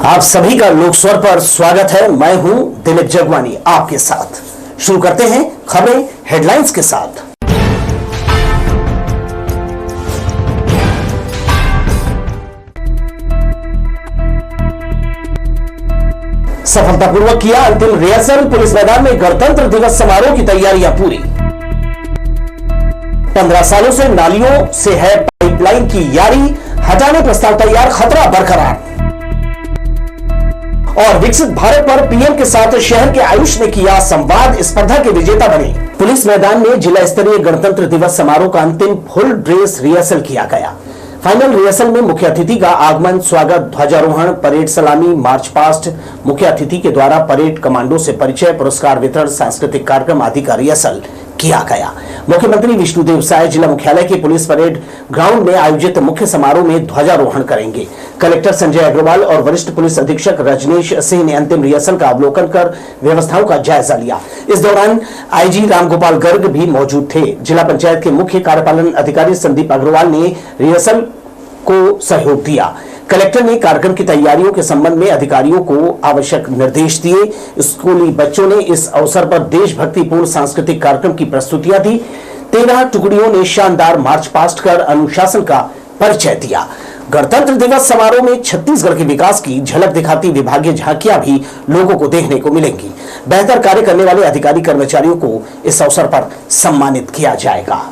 आप सभी का लोक स्वर पर स्वागत है। मैं हूं दिलीप जगवानी आपके साथ। शुरू करते हैं खबरें हेडलाइंस के साथ। सफलतापूर्वक किया अंतिम रिहर्सल, पुलिस मैदान में गणतंत्र दिवस समारोह की तैयारियां पूरी। 15 सालों से नालियों से है पाइपलाइन की यारी, हटाने प्रस्ताव तैयार, खतरा बरकरार। और विकसित भारत पर पीएम के साथ शहर के आयुष ने किया संवाद, स्पर्धा के विजेता बने। पुलिस मैदान में जिला स्तरीय गणतंत्र दिवस समारोह का अंतिम फुल ड्रेस रिहर्सल किया गया। फाइनल रिहर्सल में मुख्य अतिथि का आगमन, स्वागत, ध्वजारोहण, परेड सलामी, मार्च पास्ट, मुख्य अतिथि के द्वारा परेड कमांडो से परिचय, पुरस्कार वितरण, सांस्कृतिक कार्यक्रम आदि का रिहर्सल किया गया। मुख्यमंत्री विष्णुदेव साय जिला मुख्यालय के पुलिस परेड ग्राउंड में आयोजित मुख्य समारोह में ध्वजारोहण करेंगे। कलेक्टर संजय अग्रवाल और वरिष्ठ पुलिस अधीक्षक रजनीश सिंह ने अंतिम रिहर्सल का अवलोकन कर व्यवस्थाओं का जायजा लिया। इस दौरान आईजी रामगोपाल गर्ग भी मौजूद थे। जिला पंचायत के मुख्य कार्यपालन अधिकारी संदीप अग्रवाल ने रिहर्सल को सहयोग दिया। कलेक्टर ने कार्यक्रम की तैयारियों के संबंध में अधिकारियों को आवश्यक निर्देश दिए। स्कूली बच्चों ने इस अवसर पर देशभक्तिपूर्ण सांस्कृतिक कार्यक्रम की प्रस्तुतियां दी। 13 टुकड़ियों ने शानदार मार्च पास्ट कर अनुशासन का परिचय दिया। गणतंत्र दिवस समारोह में छत्तीसगढ़ के विकास की झलक दिखाती विभागीय झांकियां भी लोगों को देखने को मिलेंगी। बेहतर कार्य करने वाले अधिकारी कर्मचारियों को इस अवसर पर सम्मानित किया जाएगा।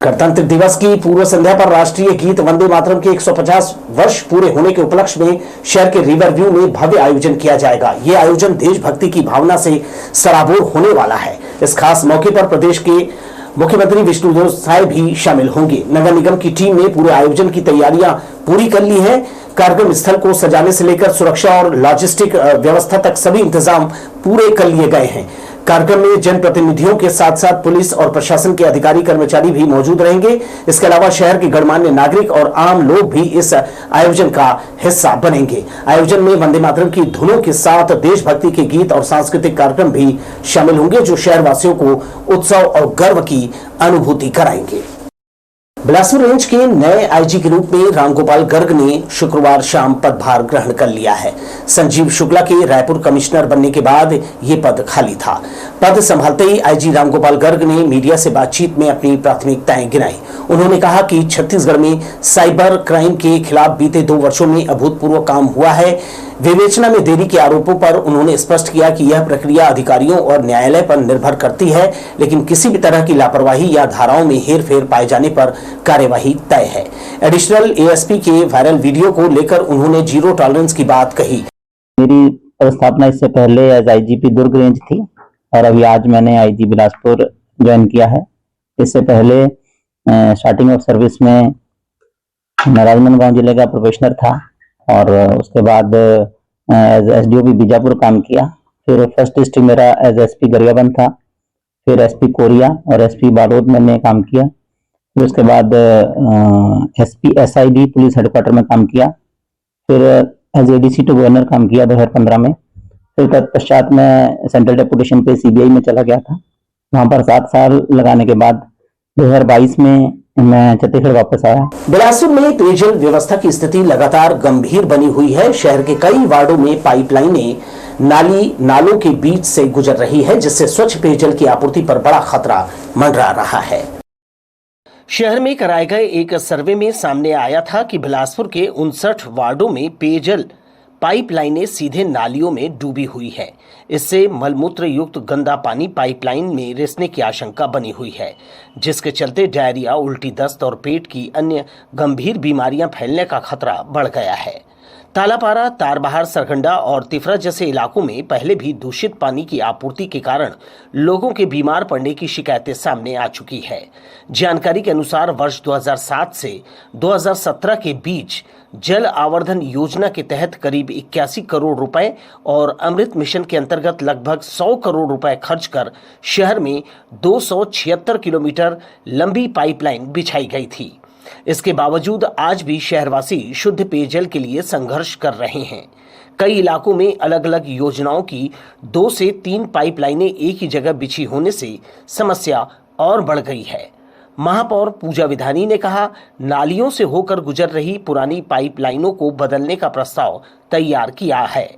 गणतंत्र दिवस की पूर्व संध्या पर राष्ट्रीय गीत वंदे मातरम के 150 वर्ष पूरे होने के उपलक्ष्य में शहर के रिवर व्यू में भव्य आयोजन किया जाएगा। यह आयोजन देशभक्ति की भावना से सराबोर होने वाला है। इस खास मौके पर प्रदेश के मुख्यमंत्री विष्णुदेव साय भी शामिल होंगे। नगर निगम की टीम ने पूरे आयोजन की तैयारियां पूरी कर ली है। कार्यक्रम स्थल को सजाने से लेकर सुरक्षा और लॉजिस्टिक व्यवस्था तक सभी इंतजाम पूरे कर लिए गए हैं। कार्यक्रम में जनप्रतिनिधियों के साथ साथ पुलिस और प्रशासन के अधिकारी कर्मचारी भी मौजूद रहेंगे। इसके अलावा शहर के गणमान्य नागरिक और आम लोग भी इस आयोजन का हिस्सा बनेंगे। आयोजन में वंदे मातरम की धुनों के साथ देशभक्ति के गीत और सांस्कृतिक कार्यक्रम भी शामिल होंगे, जो शहरवासियों को उत्सव और गर्व की अनुभूति कराएंगे। बिलासपुर रेंज के नए आईजी के रूप में रामगोपाल गर्ग ने शुक्रवार शाम पदभार ग्रहण कर लिया है। संजीव शुक्ला के रायपुर कमिश्नर बनने के बाद यह पद खाली था। पद संभालते ही आईजी रामगोपाल गर्ग ने मीडिया से बातचीत में अपनी प्राथमिकताएं गिनाई। उन्होंने कहा कि छत्तीसगढ़ में साइबर क्राइम के खिलाफ बीते 2 वर्षों में अभूतपूर्व काम हुआ है। विवेचना में देरी के आरोपों पर उन्होंने स्पष्ट किया कि यह प्रक्रिया अधिकारियों और न्यायालय पर निर्भर करती है, लेकिन किसी भी तरह की लापरवाही या धाराओं में हेरफेर पाए जाने पर कार्यवाही तय है। एडिशनल एएसपी के वायरल वीडियो को लेकर उन्होंने जीरो टॉलरेंस की बात कही। मेरी पदस्थापना इससे पहले एज आईजीपी दुर्ग रेंज थी और अभी आज मैंने आईजी बिलासपुर ज्वाइन किया है। इससे पहले स्टार्टिंग ऑफ सर्विस में मैं राजनांदगांव जिले का प्रोफेशनल था और उसके बाद एज एसडीओपी बीजापुर काम किया। फिर फर्स्ट डिस्ट्रिक्ट मेरा एज एसपी गरियाबंद था, फिर एसपी कोरिया और एसपी बालोद मैंने काम किया। फिर उसके बाद एसपी एसआईडी पुलिस हेडक्वार्टर में काम किया। फिर एज एडीसी टू गवर्नर काम किया 2015 में। फिर तत्पश्चात मैं सेंट्रल डेपुटेशन पे सीबीआई में चला गया था। वहां पर 7 साल लगाने के बाद 2022 में मैं छत्तीसगढ़ वापस आया। बिलासपुर में पेयजल व्यवस्था की स्थिति लगातार गंभीर बनी हुई है। शहर के कई वार्डों में पाइपलाइनें नालों के बीच से गुजर रही है, जिससे स्वच्छ पेयजल की आपूर्ति पर बड़ा खतरा मंडरा रहा है। शहर में कराए गए एक सर्वे में सामने आया था कि बिलासपुर के 59 वार्डों में पेयजल पाइपलाइनें सीधे नालियों में डूबी हुई है। इससे मलमूत्र युक्त गंदा पानी पाइपलाइन में रिसने की आशंका बनी हुई है, जिसके चलते डायरिया, उल्टी, दस्त और पेट की अन्य गंभीर बीमारियां फैलने का खतरा बढ़ गया है। तालापारा, तारबहार, सरकंडा और तिफरा जैसे इलाकों में पहले भी दूषित पानी की आपूर्ति के कारण लोगों के बीमार पड़ने की शिकायतें सामने आ चुकी है। जानकारी के अनुसार वर्ष 2007 से 2017 के बीच जल आवर्धन योजना के तहत करीब 81 करोड़ रुपए और अमृत मिशन के अंतर्गत लगभग 100 करोड़ रुपए खर्च कर शहर में 276 किलोमीटर लंबी पाइपलाइन बिछाई गई थी। इसके बावजूद आज भी शहरवासी शुद्ध पेयजल के लिए संघर्ष कर रहे हैं। कई इलाकों में अलग अलग योजनाओं की 2 से 3 पाइपलाइनें एक ही जगह बिछी होने से समस्या और बढ़ गई है। महापौर पूजा विधानी ने कहा, नालियों से होकर गुजर रही पुरानी पाइपलाइनों को बदलने का प्रस्ताव तैयार किया है।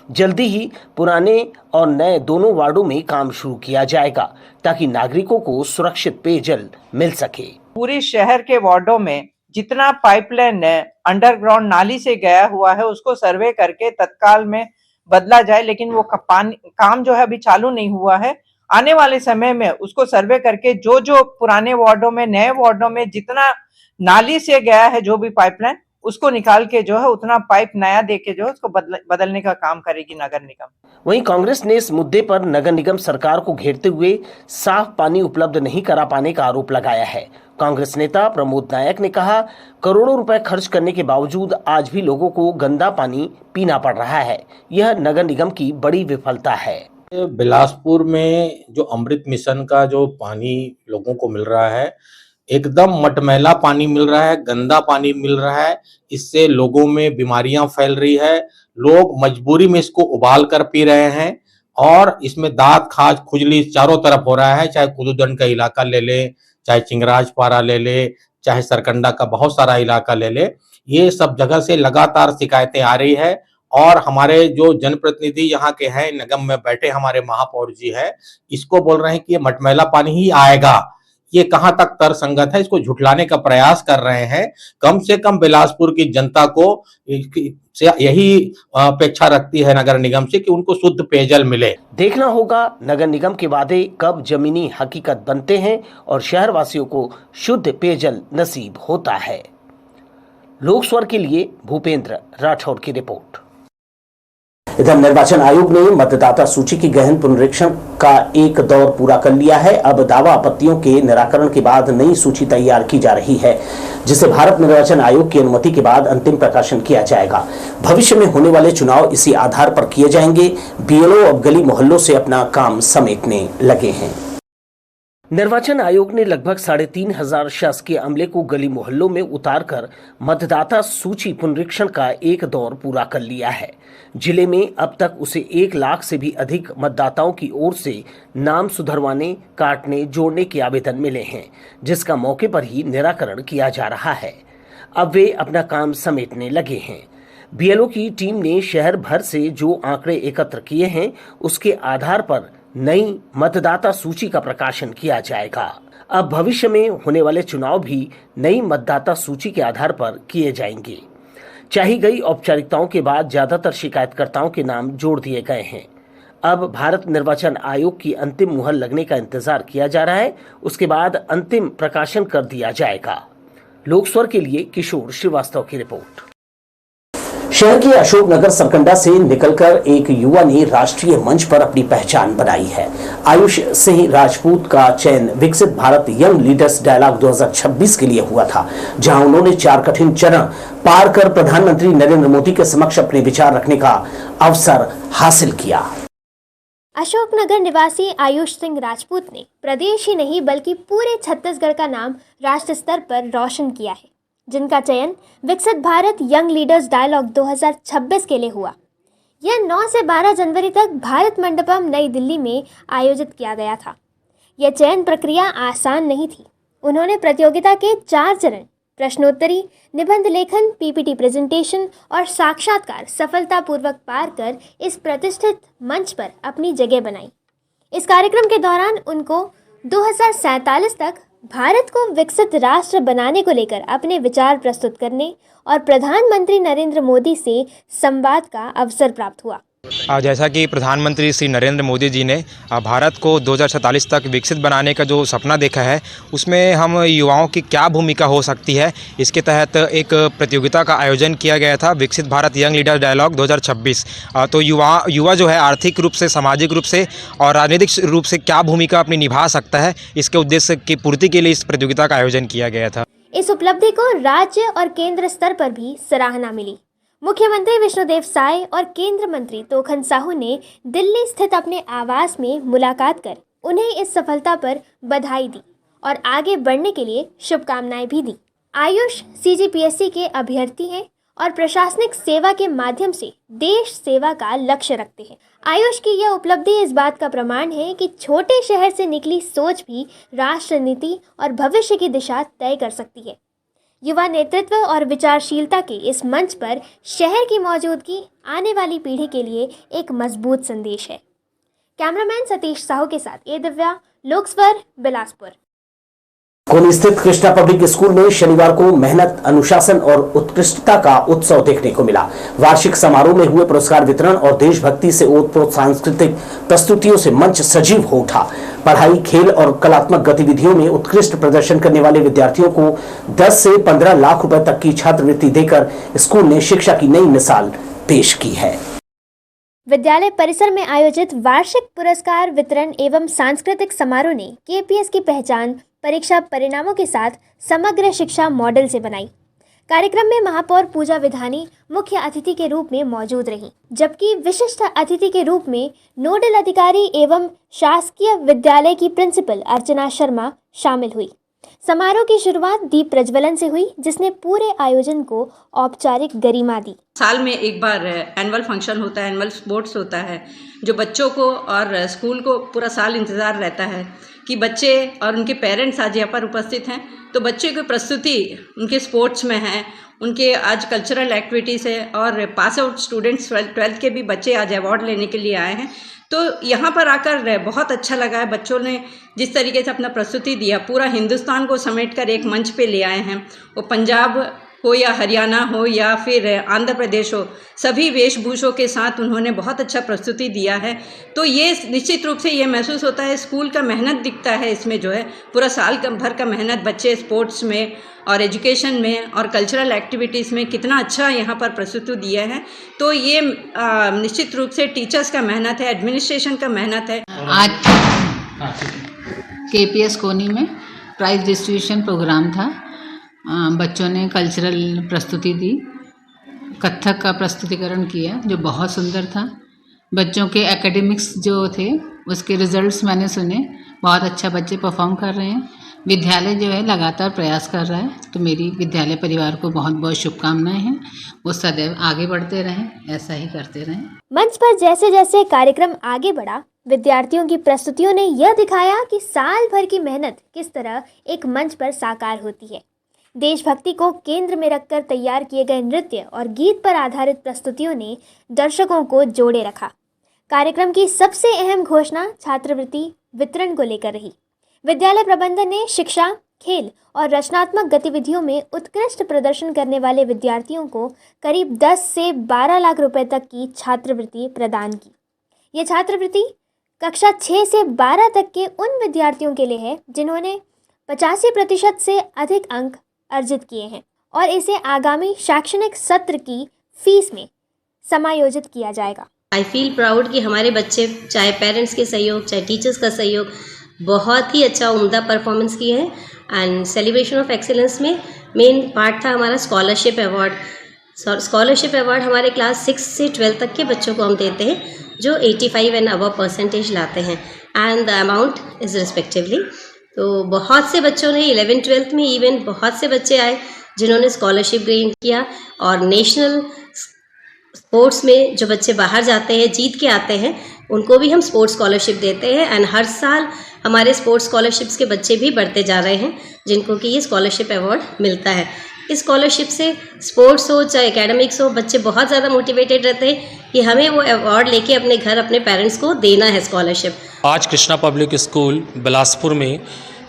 जल्दी ही पुराने और नए दोनों वार्डों में काम शुरू किया जाएगा ताकि नागरिकों को सुरक्षित पेयजल मिल सके। पूरे शहर के वार्डों में जितना पाइपलाइन अंडरग्राउंड नाली से गया हुआ है उसको सर्वे करके तत्काल में बदला जाए, लेकिन वो काम जो है अभी चालू नहीं हुआ है। आने वाले समय में उसको सर्वे करके जो जो पुराने वार्डों में, नए वार्डों में जितना नाली से गया है जो भी पाइपलाइन, उसको निकाल के जो है उतना पाइप नया देके जो है उसको बदलने का काम करेगी नगर निगम। वहीं कांग्रेस ने इस मुद्दे पर नगर निगम सरकार को घेरते हुए साफ पानी उपलब्ध नहीं करा पाने का आरोप लगाया है। कांग्रेस नेता प्रमोद नायक ने कहा, करोड़ों रुपए खर्च करने के बावजूद आज भी लोगों को गंदा पानी पीना पड़ रहा है। यह नगर निगम की बड़ी विफलता है। बिलासपुर में जो अमृत मिशन का जो पानी लोगों को मिल रहा है, एकदम मटमैला पानी मिल रहा है, गंदा पानी मिल रहा है। इससे लोगों में बीमारियां फैल रही है। लोग मजबूरी में इसको उबाल कर पी रहे हैं और इसमें दांत, खाज, खुजली चारों तरफ हो रहा है। चाहे कुदुदंड का इलाका ले ले, चाहे चिंगराजपारा ले ले, चाहे सरकंडा का बहुत सारा इलाका ले ले, ये सब जगह से लगातार शिकायतें आ रही है। और हमारे जो जनप्रतिनिधि यहाँ के हैं, निगम में बैठे हमारे महापौर जी है, इसको बोल रहे हैं कि ये मटमैला पानी ही आएगा। ये कहां तक तर्कसंगत है, इसको झुठलाने का प्रयास कर रहे हैं। कम से कम बिलासपुर की जनता को यही अपेक्षा रखती है नगर निगम से कि उनको शुद्ध पेयजल मिले। देखना होगा नगर निगम के वादे कब जमीनी हकीकत बनते हैं और शहरवासियों को शुद्ध पेयजल नसीब होता है। लोक स्वर के लिए भूपेंद्र राठौर की रिपोर्ट। इधर निर्वाचन आयोग ने मतदाता सूची की गहन पुनरीक्षण का एक दौर पूरा कर लिया है। अब दावा आपत्तियों के निराकरण के बाद नई सूची तैयार की जा रही है, जिसे भारत निर्वाचन आयोग की अनुमति के बाद अंतिम प्रकाशन किया जाएगा। भविष्य में होने वाले चुनाव इसी आधार पर किए जाएंगे। बीएलओ अब गली मोहल्लों से अपना काम समेटने लगे हैं। निर्वाचन आयोग ने लगभग 3,500 शासकीय अमले को गली मोहल्लों में उतारकर मतदाता सूची पुनरीक्षण का एक दौर पूरा कर लिया है। जिले में अब तक उसे 1 लाख से भी अधिक मतदाताओं की ओर से नाम सुधरवाने, काटने, जोड़ने के आवेदन मिले हैं, जिसका मौके पर ही निराकरण किया जा रहा है। अब वे अपना काम समेटने लगे हैं। बीएलओ की टीम ने शहर भर से जो आंकड़े एकत्र किए हैं, उसके आधार पर नई मतदाता सूची का प्रकाशन किया जाएगा। अब भविष्य में होने वाले चुनाव भी नई मतदाता सूची के आधार पर किए जाएंगे। चाही गई औपचारिकताओं के बाद ज्यादातर शिकायतकर्ताओं के नाम जोड़ दिए गए हैं। अब भारत निर्वाचन आयोग की अंतिम मुहर लगने का इंतजार किया जा रहा है, उसके बाद अंतिम प्रकाशन कर दिया जाएगा। लोकस्वर के लिए किशोर श्रीवास्तव की रिपोर्ट। शहर के अशोकनगर सरकंडा से निकलकर एक युवा ने राष्ट्रीय मंच पर अपनी पहचान बनाई है। आयुष सिंह राजपूत का चयन विकसित भारत यंग लीडर्स डायलॉग 2026 के लिए हुआ था, जहां उन्होंने 4 कठिन चरण पार कर प्रधानमंत्री नरेंद्र मोदी के समक्ष अपने विचार रखने का अवसर हासिल किया। अशोकनगर निवासी आयुष सिंह राजपूत ने प्रदेश ही नहीं बल्कि पूरे छत्तीसगढ़ का नाम राष्ट्र स्तर पर रोशन किया है, जिनका चयन विकसित भारत यंग लीडर्स डायलॉग 2026 के लिए हुआ। यह 9 से 12 जनवरी तक भारत मंडपम नई दिल्ली में आयोजित किया गया था। यह चयन प्रक्रिया आसान नहीं थी। उन्होंने प्रतियोगिता के 4 चरण प्रश्नोत्तरी, निबंध लेखन, पीपीटी प्रेजेंटेशन और साक्षात्कार सफलतापूर्वक पार कर इस प्रतिष्ठित मंच पर अपनी जगह बनाई। इस कार्यक्रम के दौरान उनको 2047 तक भारत को विकसित राष्ट्र बनाने को लेकर अपने विचार प्रस्तुत करने और प्रधानमंत्री नरेंद्र मोदी से संवाद का अवसर प्राप्त हुआ। जैसा कि प्रधानमंत्री श्री नरेंद्र मोदी जी ने भारत को 2047 तक विकसित बनाने का जो सपना देखा है, उसमें हम युवाओं की क्या भूमिका हो सकती है, इसके तहत एक प्रतियोगिता का आयोजन किया गया था, विकसित भारत यंग लीडर डायलॉग 2026। तो युवा जो है आर्थिक रूप से, सामाजिक रूप से और राजनीतिक रूप से क्या भूमिका अपनी निभा सकता है, इसके उद्देश्य की पूर्ति के लिए इस प्रतियोगिता का आयोजन किया गया था। इस उपलब्धि को राज्य और केंद्र स्तर पर भी सराहना मिली। मुख्यमंत्री विष्णुदेव साय और केंद्र मंत्री तोखन साहू ने दिल्ली स्थित अपने आवास में मुलाकात कर उन्हें इस सफलता पर बधाई दी और आगे बढ़ने के लिए शुभकामनाएं भी दी। आयुष CGPSC के अभ्यर्थी हैं और प्रशासनिक सेवा के माध्यम से देश सेवा का लक्ष्य रखते हैं। आयुष की यह उपलब्धि इस बात का प्रमाण है कि छोटे शहर से निकली सोच भी राष्ट्र नीति और भविष्य की दिशा तय कर सकती है। युवा नेतृत्व और विचारशीलता के इस मंच पर शहर की मौजूदगी आने वाली पीढ़ी के लिए एक मजबूत संदेश है। कैमरामैन सतीश साहू के साथ ए दिव्या, लोकस्वर, बिलासपुर। कोनी स्थित कृष्णा पब्लिक स्कूल में शनिवार को मेहनत, अनुशासन और उत्कृष्टता का उत्सव देखने को मिला। वार्षिक समारोह में हुए पुरस्कार वितरण और देशभक्ति से ओतप्रोत सांस्कृतिक प्रस्तुतियों से मंच सजीव हो उठा। पढ़ाई, खेल और कलात्मक गतिविधियों में उत्कृष्ट प्रदर्शन करने वाले विद्यार्थियों को 10 से 15 लाख रुपए तक की छात्रवृत्ति देकर स्कूल ने शिक्षा की नई मिसाल पेश की है। विद्यालय परिसर में आयोजित वार्षिक पुरस्कार वितरण एवं सांस्कृतिक समारोह ने KPS की पहचान परीक्षा परिणामों के साथ समग्र शिक्षा मॉडल से बनाई। कार्यक्रम में महापौर पूजा विधानी मुख्य अतिथि के रूप में मौजूद रहीं, जबकि विशिष्ट अतिथि के रूप में नोडल अधिकारी एवं शासकीय विद्यालय की प्रिंसिपल अर्चना शर्मा शामिल हुई। समारोह की शुरुआत दीप प्रज्वलन से हुई, जिसने पूरे आयोजन को औपचारिक गरिमा दी। साल में एक बार एनुअल फंक्शन होता है, एनुअल स्पोर्ट्स होता है, जो बच्चों को और स्कूल को पूरा साल इंतज़ार रहता है कि बच्चे और उनके पेरेंट्स आज यहाँ पर उपस्थित हैं। तो बच्चे की प्रस्तुति उनके स्पोर्ट्स में है, उनके आज कल्चरल एक्टिविटीज़ है और पास आउट स्टूडेंट्स 12th के भी बच्चे आज अवार्ड लेने के लिए आए हैं। तो यहाँ पर आकर बहुत अच्छा लगा है। बच्चों ने जिस तरीके से अपना प्रस्तुति दिया, पूरा हिंदुस्तान को समेटकर एक मंच पे ले आए हैं। वो पंजाब हो या हरियाणा हो या फिर आंध्र प्रदेश हो, सभी वेशभूषों के साथ उन्होंने बहुत अच्छा प्रस्तुति दिया है। तो ये निश्चित रूप से ये महसूस होता है, स्कूल का मेहनत दिखता है इसमें, जो है पूरा साल भर का मेहनत बच्चे स्पोर्ट्स में और एजुकेशन में और कल्चरल एक्टिविटीज़ में कितना अच्छा यहाँ पर प्रस्तुति दिया है। तो ये निश्चित रूप से टीचर्स का मेहनत है, एडमिनिस्ट्रेशन का मेहनत है। आज KPS कोनी में प्राइज डिस्ट्रीब्यूशन प्रोग्राम था। बच्चों ने कल्चरल प्रस्तुति दी, कथक का प्रस्तुतिकरण किया जो बहुत सुंदर था। बच्चों के एकेडमिक्स जो थे उसके रिजल्ट्स मैंने सुने, बहुत अच्छा बच्चे परफॉर्म कर रहे हैं। विद्यालय जो है लगातार प्रयास कर रहा है, तो मेरी विद्यालय परिवार को बहुत बहुत शुभकामनाएं हैं। वो सदैव आगे बढ़ते रहें, ऐसा ही करते रहें। मंच पर जैसे जैसे कार्यक्रम आगे बढ़ा, विद्यार्थियों की प्रस्तुतियों ने यह दिखाया कि साल भर की मेहनत किस तरह एक मंच पर साकार होती है। देशभक्ति को केंद्र में रखकर तैयार किए गए नृत्य और गीत पर आधारित प्रस्तुतियों ने दर्शकों को जोड़े रखा। कार्यक्रम की सबसे अहम घोषणा छात्रवृत्ति वितरण को लेकर रही। विद्यालय प्रबंधन ने शिक्षा, खेल और रचनात्मक गतिविधियों में उत्कृष्ट प्रदर्शन करने वाले विद्यार्थियों को करीब 10 से 12 लाख रुपए तक की छात्रवृत्ति प्रदान की। ये छात्रवृत्ति कक्षा 6 से 12 तक के उन विद्यार्थियों के लिए है जिन्होंने 85% से अधिक अंक अर्जित किए हैं और इसे आगामी शैक्षणिक सत्र की फीस में समायोजित किया जाएगा। आई फील प्राउड कि हमारे बच्चे चाहे पेरेंट्स के सहयोग, चाहे टीचर्स का सहयोग, बहुत ही अच्छा उम्दा परफॉर्मेंस किए हैं। एंड सेलिब्रेशन ऑफ एक्सीलेंस में मेन पार्ट था हमारा स्कॉलरशिप अवार्ड। स्कॉलरशिप अवार्ड हमारे क्लास 6 से 12 तक के बच्चों को हम देते हैं जो 85 एंड अबव परसेंटेज लाते हैं, and the amount is respectively. तो बहुत से बच्चों ने 11th-12th में इवन बहुत से बच्चे आए जिन्होंने स्कॉलरशिप गेन किया, और नेशनल स्पोर्ट्स में जो बच्चे बाहर जाते हैं जीत के आते हैं उनको भी हम स्पोर्ट्स स्कॉलरशिप देते हैं। एंड हर साल हमारे स्पोर्ट्स स्कॉलरशिप्स के बच्चे भी बढ़ते जा रहे हैं जिनको कि ये स्कॉलरशिप अवार्ड मिलता है। इस स्कॉलरशिप से स्पोर्ट्स हो चाहे एकेडमिक्स हो, बच्चे बहुत ज़्यादा मोटिवेटेड रहते हैं कि हमें वो अवार्ड लेके अपने घर अपने पेरेंट्स को देना है स्कॉलरशिप। आज कृष्णा पब्लिक स्कूल बिलासपुर में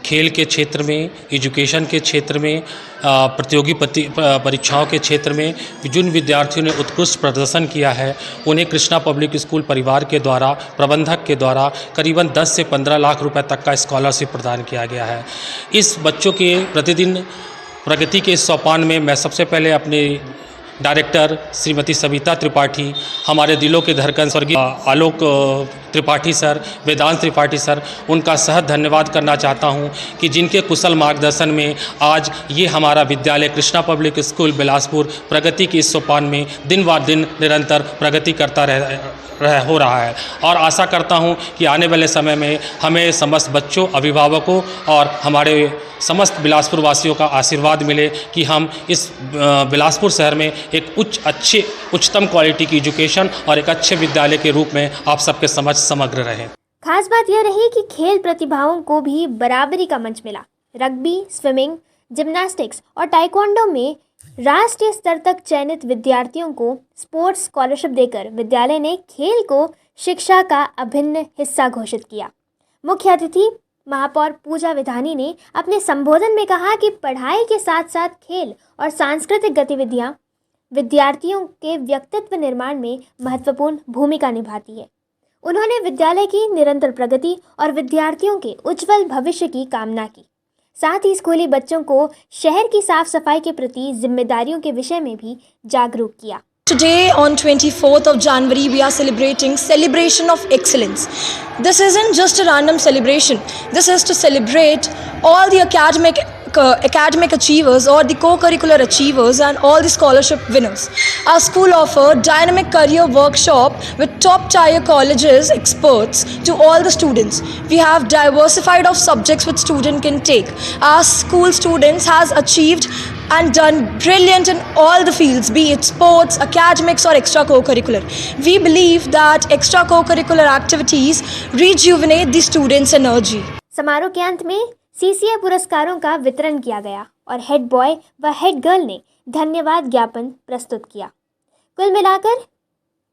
खेल के क्षेत्र में, एजुकेशन के क्षेत्र में, प्रतियोगी परीक्षाओं के क्षेत्र में जिन विद्यार्थियों ने उत्कृष्ट प्रदर्शन किया है उन्हें कृष्णा पब्लिक स्कूल परिवार के द्वारा, प्रबंधक के द्वारा करीबन 10 से 15 लाख रुपए तक का स्कॉलरशिप प्रदान किया गया है। इस बच्चों के प्रतिदिन प्रगति के इस सोपान में मैं सबसे पहले अपने डायरेक्टर श्रीमती सविता त्रिपाठी, हमारे दिलों के धड़कन स्वर्गीय आलोक त्रिपाठी सर, वेदांत त्रिपाठी सर, उनका सहज धन्यवाद करना चाहता हूं कि जिनके कुशल मार्गदर्शन में आज ये हमारा विद्यालय कृष्णा पब्लिक स्कूल बिलासपुर प्रगति के इस सोपान में दिन ब दिन निरंतर प्रगति करता हो रहा है। और आशा करता हूं कि आने वाले समय में हमें समस्त बच्चों, अभिभावकों और हमारे समस्त बिलासपुर वासियों का आशीर्वाद मिले कि हम इस बिलासपुर शहर में एक उच्चतम क्वालिटी की एजुकेशन और एक अच्छे विद्यालय के रूप में आप सबके समझ समग्र रहें। खास बात यह रही कि खेल प्रतिभाओं को भी बराबरी का मंच मिला। रग्बी, स्विमिंग, जिम्नास्टिक्स और ताइक्वांडो में राष्ट्रीय स्तर तक चयनित विद्यार्थियों को स्पोर्ट्स स्कॉलरशिप देकर विद्यालय ने खेल को शिक्षा का अभिन्न हिस्सा घोषित किया। मुख्य अतिथि महापौर पूजा विधानी ने अपने संबोधन में कहा कि पढ़ाई के साथ साथ खेल और सांस्कृतिक गतिविधियां विद्यार्थियों के व्यक्तित्व निर्माण में महत्वपूर्ण भूमिका निभाती है। उन्होंने विद्यालय की निरंतर प्रगति और विद्यार्थियों के उज्जवल भविष्य की कामना की। साथ ही स्कूली बच्चों को शहर की साफ सफाई के प्रति जिम्मेदारियों के विषय में भी जागरूक किया। Today on 24th of January we are celebrating Celebration of Excellence. This isn't just a random celebration. This is to celebrate all the academic achievers or the co-curricular achievers and all the scholarship winners. Our school offered dynamic career workshop with top tier colleges experts to all the students. We have diversified of subjects which student can take. Our school students has achieved and done brilliant in all the fields, be it sports, academics or extra co-curricular. We believe that extra co-curricular activities rejuvenate the students' energy. समारोह के अंत में CCA पुरस्कारों का वितरण किया गया और हेड बॉय व हेड गर्ल ने धन्यवाद ज्ञापन प्रस्तुत किया। कुल मिलाकर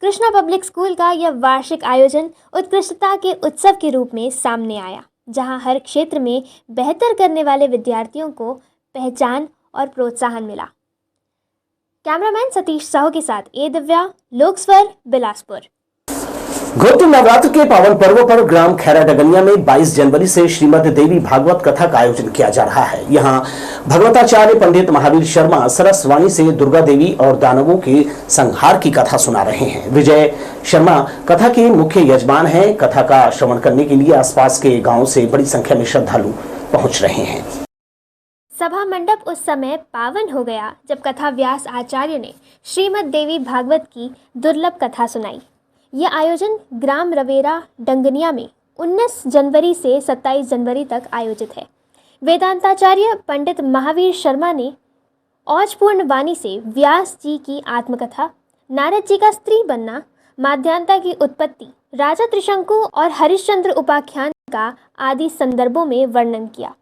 कृष्णा पब्लिक स्कूल का यह वार्षिक आयोजन उत्कृष्टता के उत्सव के रूप में सामने आया, जहां हर क्षेत्र में बेहतर करने वाले विद्यार्थियों को पहचान और प्रोत्साहन मिला। कैमरामैन सतीश साहू के साथ ए दिव्या, लोकस्वर, बिलासपुर। गुप्त नवरात्र के पावन पर्व पर ग्राम खैरा डगनिया में 22 जनवरी से श्रीमद देवी भागवत कथा का आयोजन किया जा रहा है। यहां भगवताचार्य पंडित महावीर शर्मा सरस्वाणी से दुर्गा देवी और दानवों के संहार की कथा सुना रहे हैं। विजय शर्मा कथा के मुख्य यजमान हैं। कथा का श्रवण करने के लिए आसपास के गांवों से बड़ी संख्या में श्रद्धालु पहुंच रहे हैं। सभा मंडप उस समय पावन हो गया जब कथा व्यास आचार्य ने श्रीमद देवी भागवत की दुर्लभ कथा सुनाई। यह आयोजन ग्राम रवेरा डंगनिया में 19 जनवरी से 27 जनवरी तक आयोजित है। वेदांताचार्य पंडित महावीर शर्मा ने औजपूर्ण वाणी से व्यास जी की आत्मकथा, नारद जी का स्त्री बनना, माध्यान्ता की उत्पत्ति, राजा त्रिशंकु और हरिश्चंद्र उपाख्यान का आदि संदर्भों में वर्णन किया।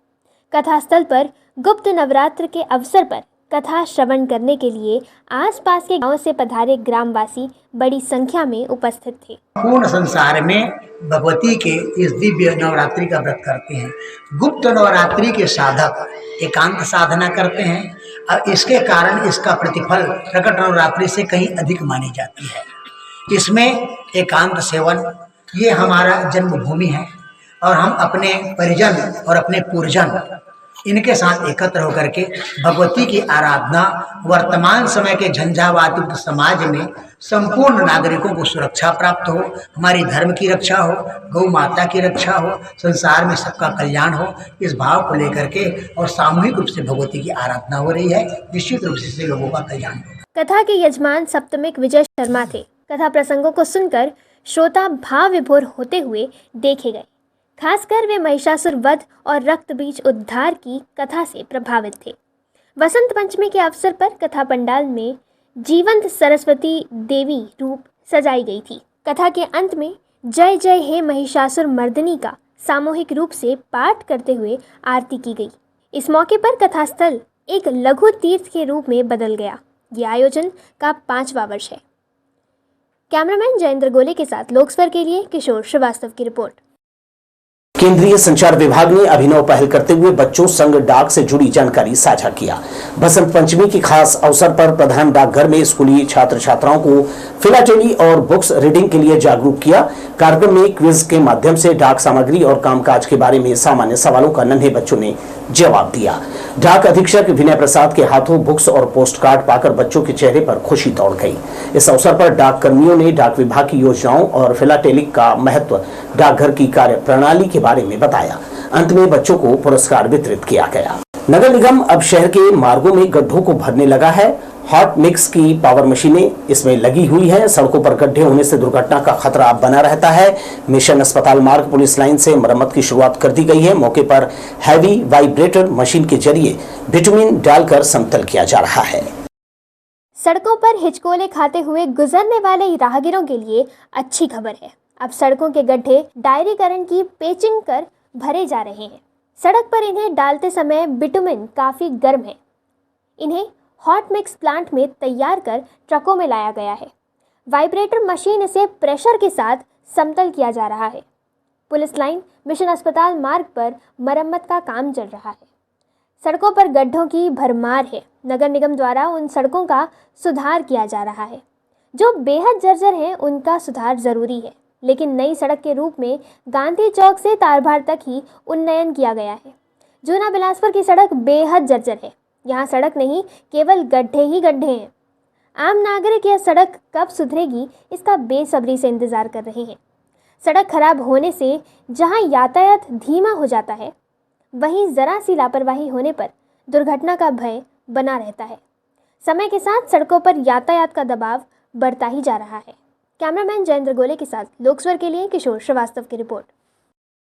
कथास्थल पर गुप्त नवरात्र के अवसर पर कथा श्रवण करने के लिए आसपास के गांव से पधारे ग्रामवासी बड़ी संख्या में उपस्थित थे। पूर्ण संसार में भगवती के इस दिव्य नवरात्रि का व्रत करते हैं। गुप्त नवरात्रि के साधक एकांत साधना करते हैं और इसके कारण इसका प्रतिफल प्रकट नवरात्रि से कहीं अधिक मानी जाती है। इसमें एकांत सेवन, ये हमारा जन्मभूमि है और हम अपने परिजन और अपने पूर्वजन इनके साथ एकत्र होकर के भगवती की आराधना वर्तमान समय के झंझावात समाज में संपूर्ण नागरिकों को सुरक्षा प्राप्त हो, हमारी धर्म की रक्षा हो, गौ माता की रक्षा हो, संसार में सबका कल्याण हो, इस भाव को लेकर के और सामूहिक रूप से भगवती की आराधना हो रही है। निश्चित रूप से लोगों का कल्याण होगा। कथा के यजमान सप्तमिक विजय शर्मा थे। कथा प्रसंगों को सुनकर श्रोता भाव विभोर होते हुए देखे गए। खासकर वे महिषासुर वध और रक्त बीज उद्धार की कथा से प्रभावित थे। वसंत पंचमी के अवसर पर कथा पंडाल में जीवंत सरस्वती देवी रूप सजाई गई थी। कथा के अंत में जय जय हे महिषासुर मर्दिनी का सामूहिक रूप से पाठ करते हुए आरती की गई। इस मौके पर कथास्थल एक लघु तीर्थ के रूप में बदल गया। ये आयोजन का 5वां वर्ष है। कैमरामैन जयेंद्र गोले के साथ लोकस्वर के लिए किशोर श्रीवास्तव की रिपोर्ट। केंद्रीय संचार विभाग ने अभिनव पहल करते हुए बच्चों संग डाक से जुड़ी जानकारी साझा किया। बसंत पंचमी की खास अवसर पर प्रधान डाकघर में स्कूली छात्र छात्राओं को फिलाटेली और बुक्स रीडिंग के लिए जागरूक किया। कार्यक्रम में क्विज के माध्यम से डाक सामग्री और कामकाज के बारे में सामान्य सवालों का नन्हे बच्चों ने जवाब दिया। डाक अधीक्षक विनय प्रसाद के हाथों बुक्स और पोस्ट कार्ड पाकर बच्चों के चेहरे पर खुशी दौड़ गई। इस अवसर पर डाक कर्मियों ने डाक विभाग की योजनाओं और फिलाटेलिक का महत्व, डाकघर की कार्य प्रणाली के बारे में बताया। अंत में बच्चों को पुरस्कार वितरित किया गया। नगर निगम अब शहर के मार्गों में गड्ढों को भरने लगा है। हॉट मिक्स की पावर मशीनें इसमें लगी हुई हैं। सड़कों पर गड्ढे होने से दुर्घटना का खतरा बना रहता है। मिशन अस्पताल मार्ग पुलिस लाइन से मरम्मत की शुरुआत कर दी गई है। मौके पर हैवी वाइब्रेटर मशीन के जरिए बिटुमिन डालकर समतल किया जा रहा है। सड़कों पर हिचकोले खाते हुए गुजरने वाले राहगीरों के लिए अच्छी खबर है। अब सड़कों के गड्ढे डायरीकरण की पेचिंग कर भरे जा रहे हैं। सड़क पर इन्हें डालते समय बिटुमिन काफ़ी गर्म है। इन्हें हॉट मिक्स प्लांट में तैयार कर ट्रकों में लाया गया है। वाइब्रेटर मशीन इसे प्रेशर के साथ समतल किया जा रहा है। पुलिस लाइन मिशन अस्पताल मार्ग पर मरम्मत का काम चल रहा है। सड़कों पर गड्ढों की भरमार है। नगर निगम द्वारा उन सड़कों का सुधार किया जा रहा है जो बेहद जर्जर हैं। उनका सुधार ज़रूरी है, लेकिन नई सड़क के रूप में गांधी चौक से तारभार तक ही उन्नयन किया गया है। जूना बिलासपुर की सड़क बेहद जर्जर है। यहाँ सड़क नहीं, केवल गड्ढे ही गड्ढे हैं। आम नागरिक यह सड़क कब सुधरेगी इसका बेसब्री से इंतज़ार कर रहे हैं। सड़क खराब होने से जहाँ यातायात धीमा हो जाता है, वहीं ज़रा सी लापरवाही होने पर दुर्घटना का भय बना रहता है। समय के साथ सड़कों पर यातायात का दबाव बढ़ता ही जा रहा है। कैमरामैन जयेंद्र गोले के साथ लोकस्वर के लिए किशोर श्रीवास्तव की रिपोर्ट।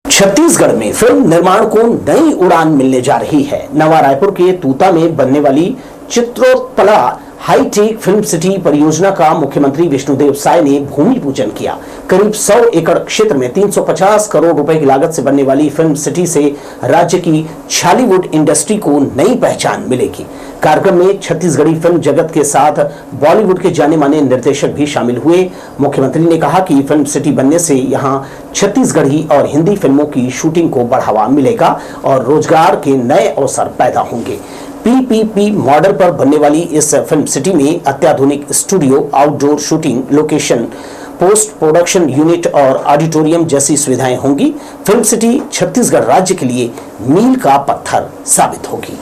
छत्तीसगढ़ में फिल्म निर्माण को नई उड़ान मिलने जा रही है। नवा रायपुर के तूता में बनने वाली चित्रोत्पला हाईटेक फिल्म सिटी परियोजना का मुख्यमंत्री विष्णुदेव साय ने भूमि पूजन किया। करीब 100 एकड़ क्षेत्र में 350 करोड़ रुपए की लागत से बनने वाली फिल्म सिटी से राज्य की छालीवुड इंडस्ट्री को नई पहचान मिलेगी। कार्यक्रम में छत्तीसगढ़ी फिल्म जगत के साथ बॉलीवुड के जाने माने निर्देशक भी शामिल हुए। मुख्यमंत्री ने कहा कि फिल्म सिटी बनने से यहां छत्तीसगढ़ी और हिंदी फिल्मों की शूटिंग को बढ़ावा मिलेगा और रोजगार के नए अवसर पैदा होंगे। पीपीपी मॉडल पर बनने वाली इस फिल्म सिटी में अत्याधुनिक studio, outdoor shooting location, post production unit और ऑडिटोरियम जैसी सुविधाएं होंगी। फिल्म सिटी छत्तीसगढ़ राज्य के लिए मील का पत्थर साबित होगी।